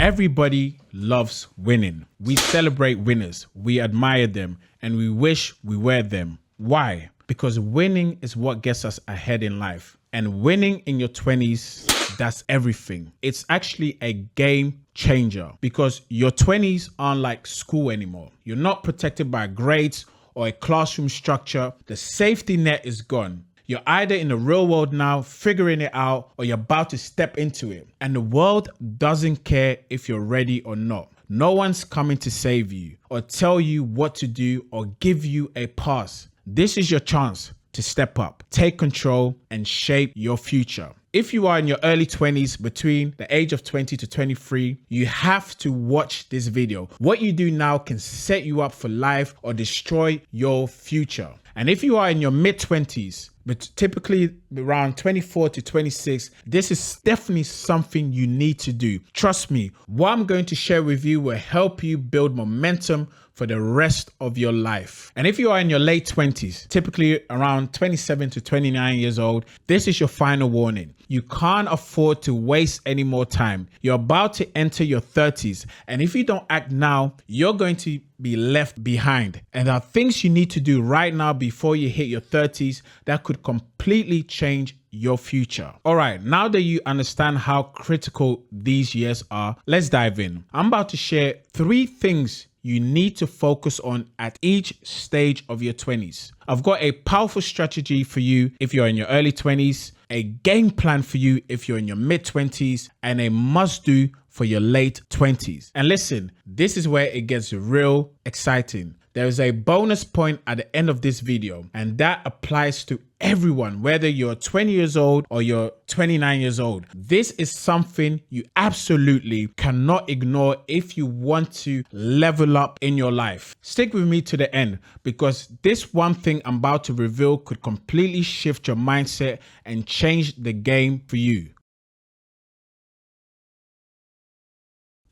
Everybody loves winning. We celebrate winners, we admire them, and we wish we were them. Why? Because winning is what gets us ahead in life. And winning in your 20s, that's everything. It's actually a game changer because your 20s aren't like school anymore. You're not protected by grades or a classroom structure. The safety net is gone. You're either in the real world now, figuring it out, or you're about to step into it. And the world doesn't care if you're ready or not. No one's coming to save you or tell you what to do or give you a pass. This is your chance to step up, take control, and shape your future. If you are in your early 20s, between the age of 20 to 23, you have to watch this video. What you do now can set you up for life or destroy your future. And if you are in your mid-20s, but typically around 24 to 26, this is definitely something you need to do. Trust me, what I'm going to share with you will help you build momentum for the rest of your life. And if you are in your late 20s, typically around 27 to 29 years old, this is your final warning. You can't afford to waste any more time. You're about to enter your 30s. And if you don't act now, you're going to be left behind. And there are things you need to do right now before you hit your 30s that could completely change your future. All right, now that you understand how critical these years are, let's dive in. I'm about to share 3 things you need to focus on at each stage of your 20s. I've got a powerful strategy for you if you're in your early 20s, a game plan for you if you're in your mid 20s, and a must do for your late 20s. And listen, this is where it gets real exciting. There is a bonus point at the end of this video, and that applies to everyone, whether you're 20 years old or you're 29 years old. This is something you absolutely cannot ignore if you want to level up in your life. Stick with me to the end because this one thing I'm about to reveal could completely shift your mindset and change the game for you.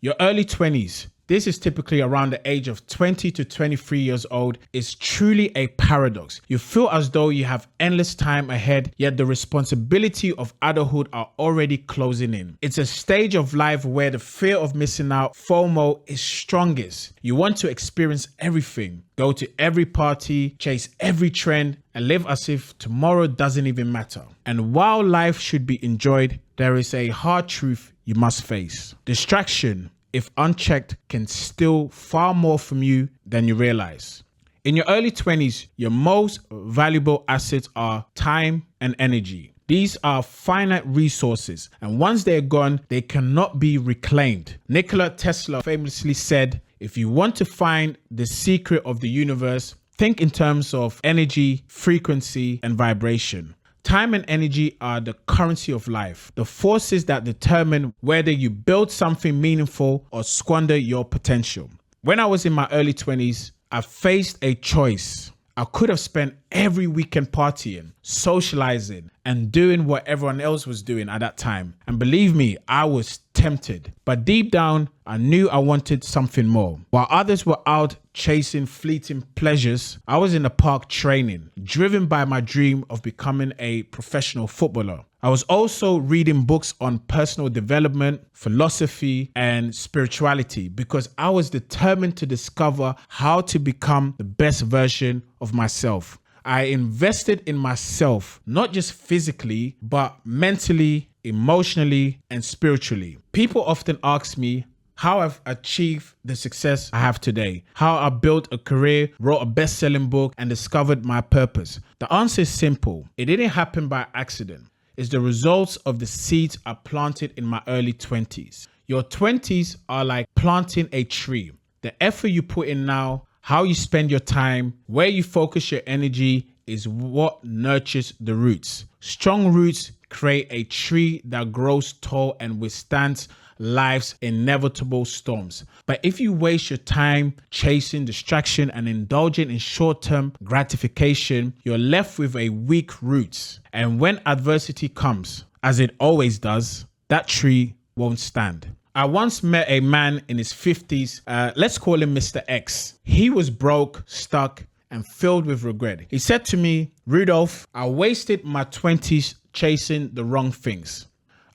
Your early 20s. This is typically around the age of 20 to 23 years old. Is truly a paradox. You feel as though you have endless time ahead, yet the responsibility of adulthood are already closing in. It's a stage of life where the fear of missing out, FOMO, is strongest. You want to experience everything, go to every party, chase every trend, and live as if tomorrow doesn't even matter. And while life should be enjoyed, there is a hard truth you must face. Distraction, if unchecked, can steal far more from you than you realize. In your early 20s, your most valuable assets are time and energy. These are finite resources, and once they're gone, they cannot be reclaimed. Nikola Tesla famously said, if you want to find the secret of the universe, think in terms of energy, frequency, and vibration. Time and energy are the currency of life, the forces that determine whether you build something meaningful or squander your potential. When I was in my early 20s, I faced a choice. I could have spent every weekend partying, socializing, and doing what everyone else was doing at that time. And believe me, I was tempted. But deep down, I knew I wanted something more. While others were out chasing fleeting pleasures, I was in the park training, driven by my dream of becoming a professional footballer. I was also reading books on personal development, philosophy, and spirituality because I was determined to discover how to become the best version of myself. I invested in myself, not just physically, but mentally, emotionally, and spiritually. People often ask me how I've achieved the success I have today, how I built a career, wrote a best-selling book, and discovered my purpose. The answer is simple. It didn't happen by accident. It's the results of the seeds I planted in my early 20s. Your 20s are like planting a tree. The effort you put in now, how you spend your time, where you focus your energy is what nurtures the roots. Strong roots create a tree that grows tall and withstands life's inevitable storms. But if you waste your time chasing distraction and indulging in short-term gratification, you're left with a weak roots. And when adversity comes, as it always does, that tree won't stand. I once met a man in his 50s, let's call him Mr. X. He was broke, stuck, and filled with regret. He said to me, Rudolf, I wasted my 20s chasing the wrong things.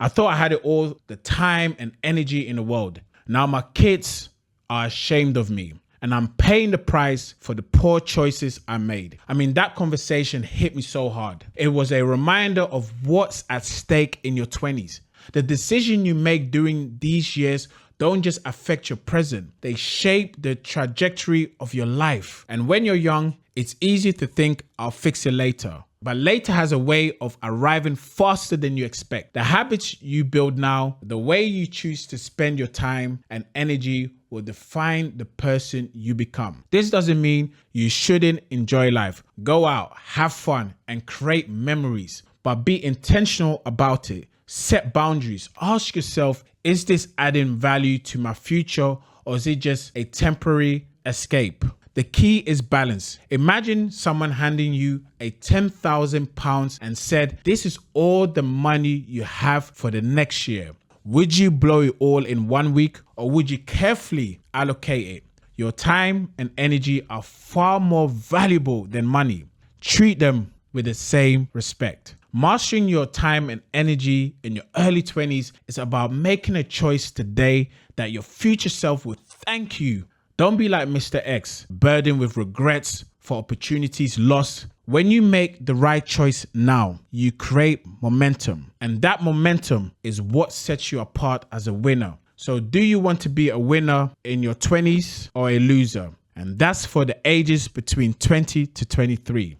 I thought I had it all the time and energy in the world. Now my kids are ashamed of me, and I'm paying the price for the poor choices I made. I mean, that conversation hit me so hard. It was a reminder of what's at stake in your 20s. The decision you make during these years don't just affect your present, they shape the trajectory of your life. And when you're young, it's easy to think, I'll fix it later. But later has a way of arriving faster than you expect. The habits you build now, the way you choose to spend your time and energy will define the person you become. This doesn't mean you shouldn't enjoy life. Go out, have fun, and create memories, but be intentional about it. Set boundaries. Ask yourself, is this adding value to my future, or is it just a temporary escape? The key is balance. Imagine someone handing you a £10,000 and said, this is all the money you have for the next year. Would you blow it all in 1 week, or would you carefully allocate it? Your time and energy are far more valuable than money. Treat them with the same respect. Mastering your time and energy in your early 20s is about making a choice today that your future self will thank you. Don't be like Mr. X, burdened with regrets for opportunities lost. When you make the right choice now, you create momentum. And that momentum is what sets you apart as a winner. So do you want to be a winner in your 20s or a loser? And that's for the ages between 20 to 23.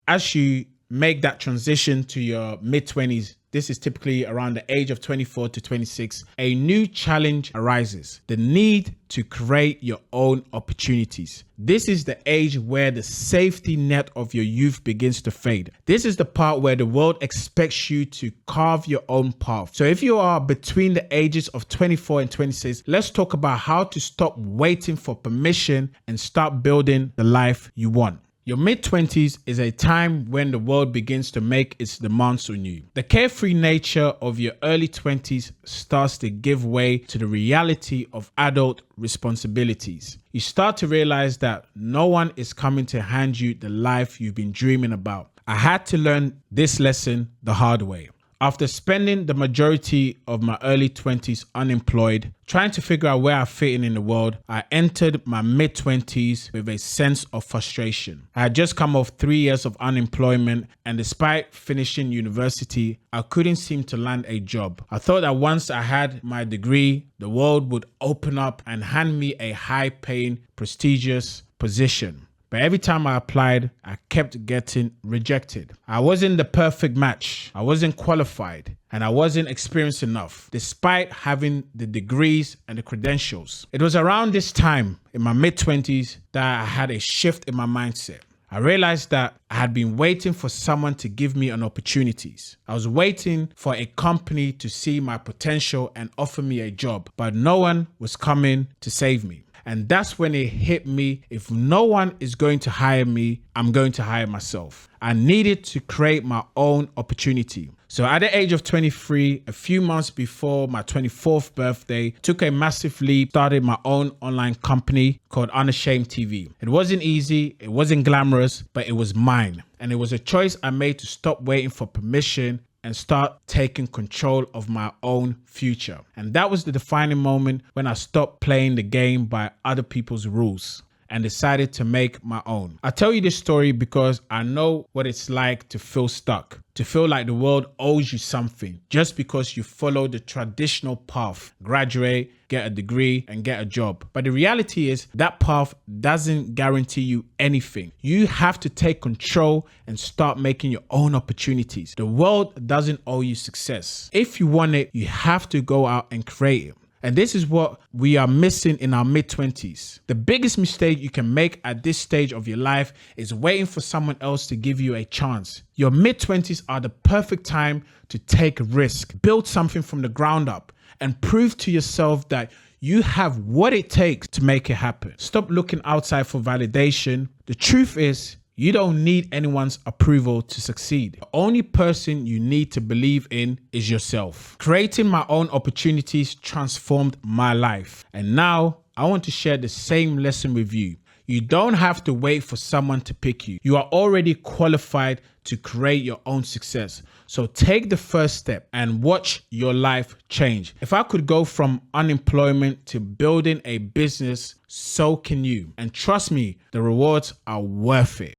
As you make that transition to your mid-20s, this is typically around the age of 24 to 26, a new challenge arises. The need to create your own opportunities. This is the age where the safety net of your youth begins to fade. This is the part where the world expects you to carve your own path. So if you are between the ages of 24 and 26, let's talk about how to stop waiting for permission and start building the life you want. Your mid-20s is a time when the world begins to make its demands on you. The carefree nature of your early 20s starts to give way to the reality of adult responsibilities. You start to realize that no one is coming to hand you the life you've been dreaming about. I had to learn this lesson the hard way. After spending the majority of my early 20s unemployed, trying to figure out where I fit in the world, I entered my mid-20s with a sense of frustration. I had just come off 3 years of unemployment, and despite finishing university, I couldn't seem to land a job. I thought that once I had my degree, the world would open up and hand me a high-paying, prestigious position. But every time I applied, I kept getting rejected. I wasn't the perfect match. I wasn't qualified, and I wasn't experienced enough, despite having the degrees and the credentials. It was around this time in my mid-20s that I had a shift in my mindset. I realized that I had been waiting for someone to give me an opportunity. I was waiting for a company to see my potential and offer me a job, but no one was coming to save me. And that's when it hit me. If no one is going to hire me, I'm going to hire myself. I needed to create my own opportunity. So at the age of 23, a few months before my 24th birthday, took a massive leap, started my own online company called Unashamed TV. It wasn't easy, it wasn't glamorous, but it was mine. And it was a choice I made to stop waiting for permission and start taking control of my own future. And that was the defining moment when I stopped playing the game by other people's rules and decided to make my own. I tell you this story because I know what it's like to feel stuck, to feel like the world owes you something just because you follow the traditional path, graduate, get a degree, and get a job. But the reality is that path doesn't guarantee you anything. You have to take control and start making your own opportunities. The world doesn't owe you success. If you want it, you have to go out and create it. And this is what we are missing in our mid-20s. The biggest mistake you can make at this stage of your life is waiting for someone else to give you a chance. Your mid-20s are the perfect time to take a risk, build something from the ground up, and prove to yourself that you have what it takes to make it happen. Stop looking outside for validation. The truth is, you don't need anyone's approval to succeed. The only person you need to believe in is yourself. Creating my own opportunities transformed my life. And now I want to share the same lesson with you. You don't have to wait for someone to pick you. You are already qualified to create your own success. So take the first step and watch your life change. If I could go from unemployment to building a business, so can you. And trust me, the rewards are worth it.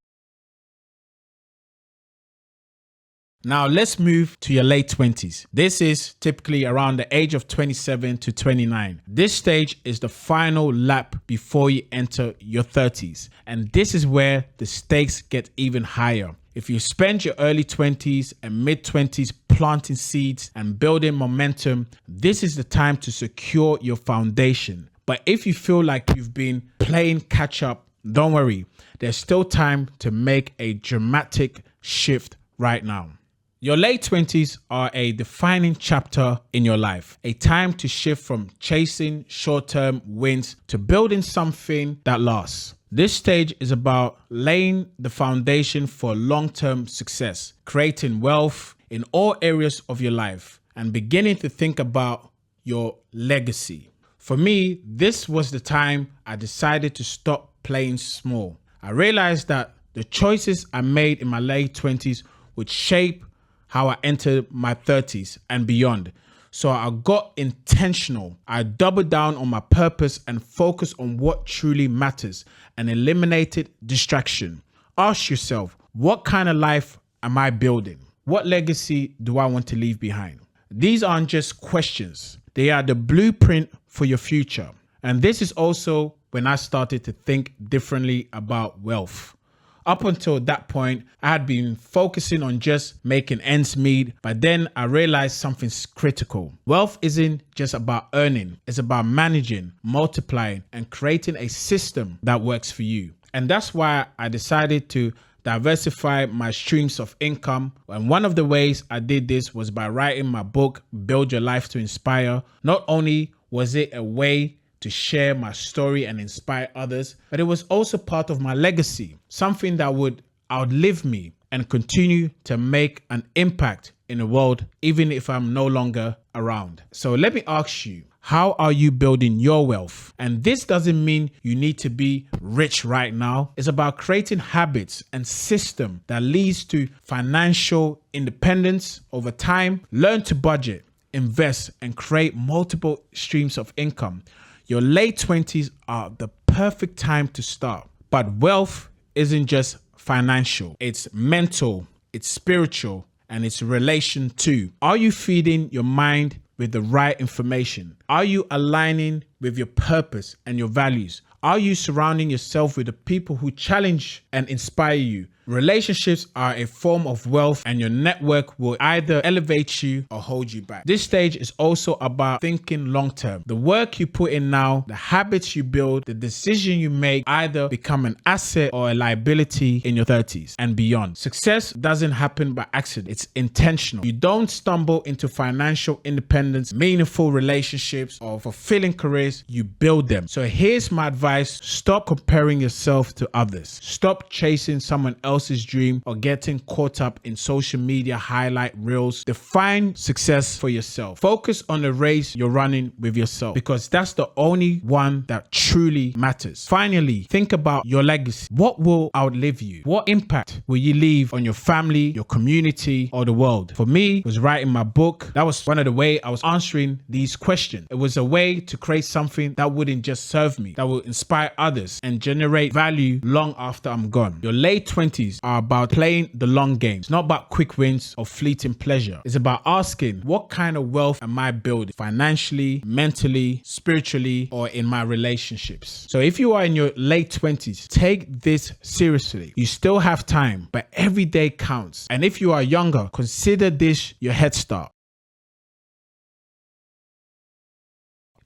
Now let's move to your late 20s. This is typically around the age of 27 to 29. This stage is the final lap before you enter your 30s. And this is where the stakes get even higher. If you spend your early 20s and mid 20s planting seeds and building momentum, this is the time to secure your foundation. But if you feel like you've been playing catch up, don't worry. There's still time to make a dramatic shift right now. Your late 20s are a defining chapter in your life, a time to shift from chasing short-term wins to building something that lasts. This stage is about laying the foundation for long-term success, creating wealth in all areas of your life, and beginning to think about your legacy. For me, this was the time I decided to stop playing small. I realized that the choices I made in my late 20s would shape how I entered my 30s and beyond. So I got intentional. I doubled down on my purpose and focused on what truly matters and eliminated distraction. Ask yourself, what kind of life am I building? What legacy do I want to leave behind? These aren't just questions. They are the blueprint for your future. And this is also when I started to think differently about wealth. Up until that point, I had been focusing on just making ends meet, but then I realized something's critical. Wealth isn't just about earning, it's about managing, multiplying, and creating a system that works for you. And that's why I decided to diversify my streams of income. And one of the ways I did this was by writing my book, Build Your Life to Inspire. Not only was it a way to share my story and inspire others, but it was also part of my legacy, something that would outlive me and continue to make an impact in the world, even if I'm no longer around. So let me ask you, how are you building your wealth? And this doesn't mean you need to be rich right now. It's about creating habits and system that leads to financial independence over time. Learn to budget, invest, and create multiple streams of income. Your late 20s are the perfect time to start. But wealth isn't just financial. It's mental, it's spiritual, and it's relation too. Are you feeding your mind with the right information? Are you aligning with your purpose and your values? Are you surrounding yourself with the people who challenge and inspire you? Relationships are a form of wealth, and your network will either elevate you or hold you back. This stage is also about thinking long term. The work you put in now, the habits you build, the decision you make either become an asset or a liability in your 30s and beyond. Success doesn't happen by accident. It's intentional. You don't stumble into financial independence, meaningful relationships, or fulfilling careers. You build them. So here's my advice. Stop comparing yourself to others. Stop chasing someone else's dream or getting caught up in social media highlight reels. Define success for yourself. Focus on the race you're running with yourself, because that's the only one that truly matters. Finally, think about your legacy. What will outlive you? What impact will you leave on your family, your community, or the world? For me, it was writing my book. That was one of the ways I was answering these questions. It was a way to create something that wouldn't just serve me, that will inspire others and generate value long after I'm gone. Your late 20s are about playing the long game. It's not about quick wins or fleeting pleasure. It's about asking, what kind of wealth am I building? Financially, mentally, spiritually, or in my relationships? So if you are in your late 20s, take this seriously. You still have time, but every day counts. And if you are younger, consider this your head start.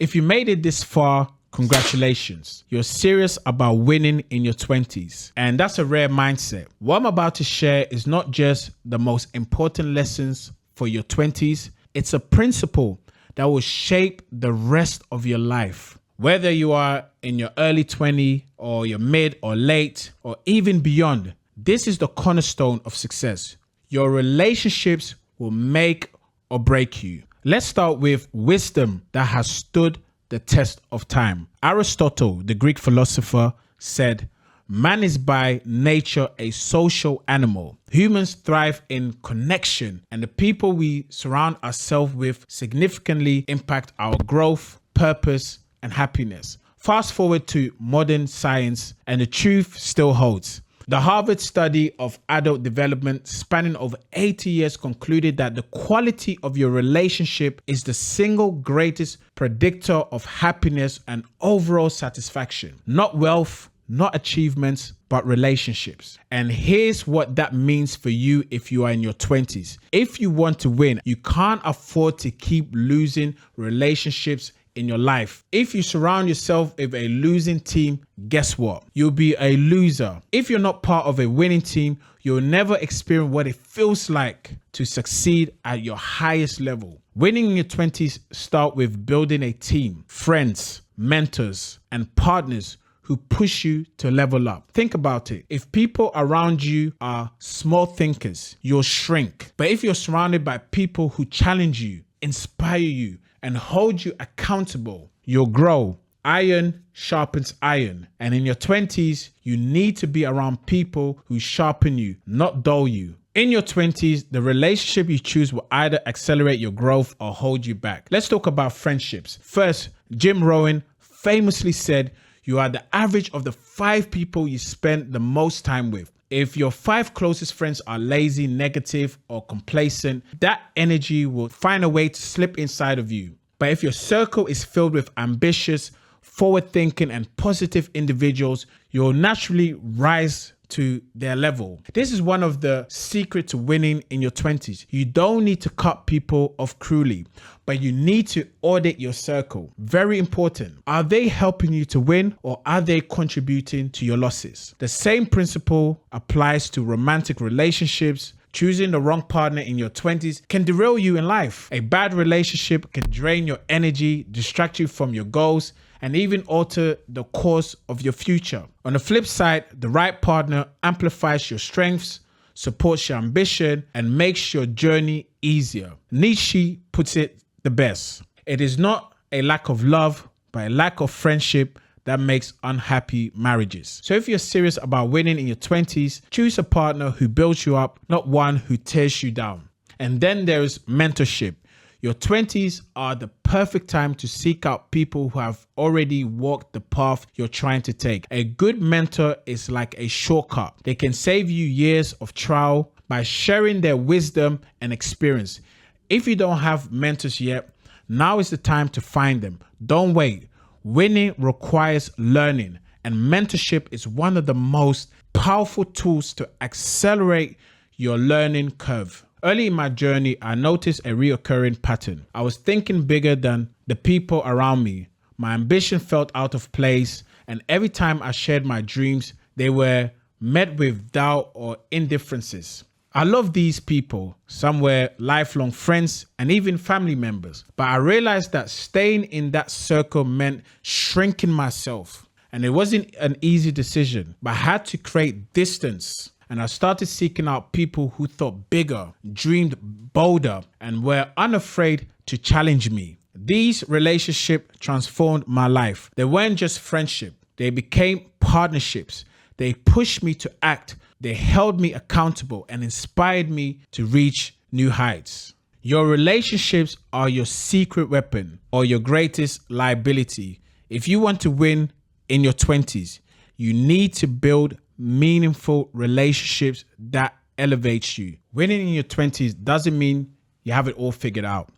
If you made it this far, congratulations. You're serious about winning in your 20s. And that's a rare mindset. What I'm about to share is not just the most important lessons for your 20s. It's a principle that will shape the rest of your life. Whether you are in your early 20s or your mid or late or even beyond, this is the cornerstone of success. Your relationships will make or break you. Let's start with wisdom that has stood the test of time. Aristotle, the Greek philosopher, said, Man is by nature a social animal. Humans thrive in connection, and the people we surround ourselves with significantly impact our growth, purpose, and happiness. Fast forward to modern science, and the truth still holds. The Harvard study of adult development spanning over 80 years concluded that the quality of your relationship is the single greatest predictor of happiness and overall satisfaction. Not wealth, not achievements, but relationships. And here's what that means for you if you are in your 20s. If you want to win, you can't afford to keep losing relationships in your life. If you surround yourself with a losing team, guess what? You'll be a loser. If you're not part of a winning team, you'll never experience what it feels like to succeed at your highest level. Winning in your 20s start with building a team, friends, mentors, and partners who push you to level up. Think about it. If people around you are small thinkers, you'll shrink. But if you're surrounded by people who challenge you, inspire you, and hold you accountable, you'll grow. Iron sharpens iron. And in your 20s, you need to be around people who sharpen you, not dull you. In your 20s, the relationship you choose will either accelerate your growth or hold you back. Let's talk about friendships. First, Jim Rohn famously said, "You are the average of the 5 people you spend the most time with." If your 5 closest friends are lazy, negative, or complacent, that energy will find a way to slip inside of you. But if your circle is filled with ambitious, forward-thinking, and positive individuals, you'll naturally rise to their level. This is one of the secrets to winning in your 20s. You don't need to cut people off cruelly, but you need to audit your circle. Very important. Are they helping you to win, or are they contributing to your losses? The same principle applies to romantic relationships. Choosing the wrong partner in your 20s can derail you in life. A bad relationship can drain your energy, distract you from your goals, and even alter the course of your future. On the flip side, the right partner amplifies your strengths, supports your ambition, and makes your journey easier. Nietzsche puts it the best. It is not a lack of love, but a lack of friendship that makes unhappy marriages. So if you're serious about winning in your 20s, choose a partner who builds you up, not one who tears you down. And then there's mentorship. Your 20s are the perfect time to seek out people who have already walked the path you're trying to take. A good mentor is like a shortcut. They can save you years of trial by sharing their wisdom and experience. If you don't have mentors yet, now is the time to find them. Don't wait. Winning requires learning, and mentorship is one of the most powerful tools to accelerate your learning curve. Early in my journey, I noticed a recurring pattern. I was thinking bigger than the people around me. My ambition felt out of place, and every time I shared my dreams, they were met with doubt or indifferences. I love these people. Some were lifelong friends and even family members. But I realized that staying in that circle meant shrinking myself. And it wasn't an easy decision, but I had to create distance. And I started seeking out people who thought bigger, dreamed bolder, and were unafraid to challenge me. These relationships transformed my life. They weren't just friendship. They became partnerships. They pushed me to act. They held me accountable and inspired me to reach new heights. Your relationships are your secret weapon or your greatest liability. If you want to win in your 20s, you need to build meaningful relationships that elevates you. Winning in your 20s doesn't mean you have it all figured out.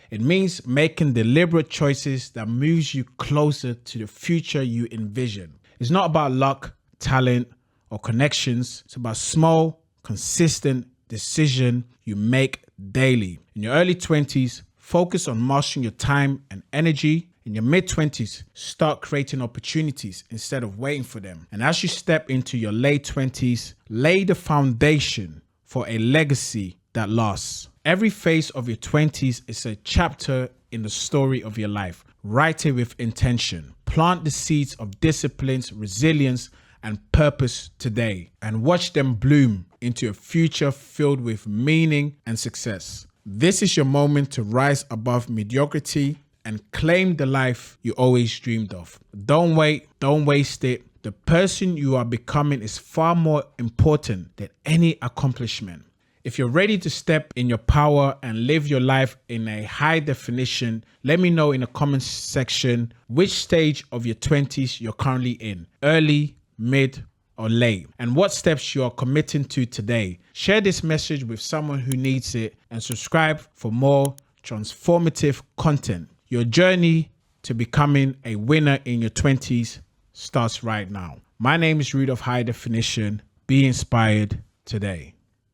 It means making deliberate choices that moves you closer to the future you envision. It's not about luck, talent, or connections. It's about small, consistent decision you make daily. In your early 20s, focus on mastering your time and energy. In your mid-20s, start creating opportunities instead of waiting for them. And as you step into your late 20s, lay the foundation for a legacy that lasts. Every phase of your 20s is a chapter in the story of your life. Write it with intention. Plant the seeds of disciplines, resilience, and purpose today, and watch them bloom into a future filled with meaning and success. This is your moment to rise above mediocrity and claim the life you always dreamed of. Don't wait, don't waste it. The person you are becoming is far more important than any accomplishment. If you're ready to step in your power and live your life in a high definition, let me know in the comments section which stage of your 20s you're currently in, early, mid, or late, and what steps you are committing to today. Share this message with someone who needs it and subscribe for more transformative content. Your journey to becoming a winner in your 20s starts right now. My name is Rudolf High Definition. Be inspired today.